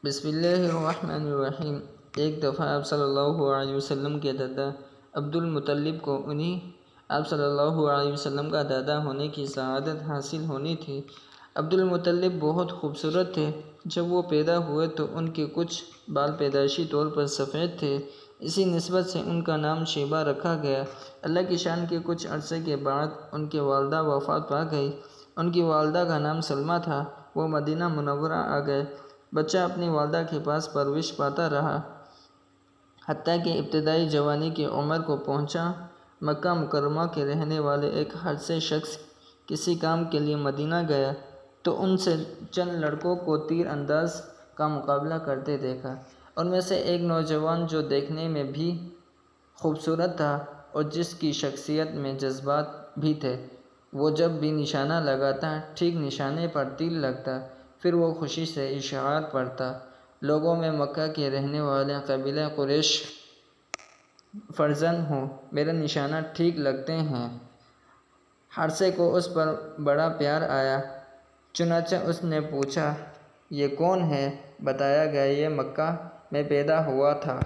بسم اللہ الرحمن الرحیم۔ ایک دفعہ آپ صلی اللہ علیہ وسلم کے دادا عبد المطلب کو آپ صلی اللہ علیہ وسلم کا دادا ہونے کی سعادت حاصل ہونی تھی۔ عبد المطلب بہت خوبصورت تھے۔ جب وہ پیدا ہوئے تو ان کے کچھ بال پیدائشی طور پر سفید تھے، اسی نسبت سے ان کا نام شیبہ رکھا گیا۔ اللہ کی شان کے کچھ عرصے کے بعد ان کی والدہ وفات پا گئی۔ ان کی والدہ کا نام سلمہ تھا۔ وہ مدینہ منورہ آ گئے۔ بچہ اپنی والدہ کے پاس پرورش پاتا رہا، حتیٰ کہ ابتدائی جوانی کی عمر کو پہنچا۔ مکہ مکرمہ کے رہنے والے ایک حج سے شخص کسی کام کے لیے مدینہ گیا تو ان سے چند لڑکوں کو تیر انداز کا مقابلہ کرتے دیکھا۔ ان میں سے ایک نوجوان جو دیکھنے میں بھی خوبصورت تھا اور جس کی شخصیت میں جذبات بھی تھے، وہ جب بھی نشانہ لگاتا ٹھیک نشانے پر تیر لگتا، پھر وہ خوشی سے اشعار پڑھتا: لوگوں میں مکہ کے رہنے والے قبیلہ قریش فرزند ہوں، میرے نشانہ ٹھیک لگتے ہیں۔ حارثے کو اس پر بڑا پیار آیا، چنانچہ اس نے پوچھا، یہ کون ہے؟ بتایا گیا، یہ مکہ میں پیدا ہوا تھا۔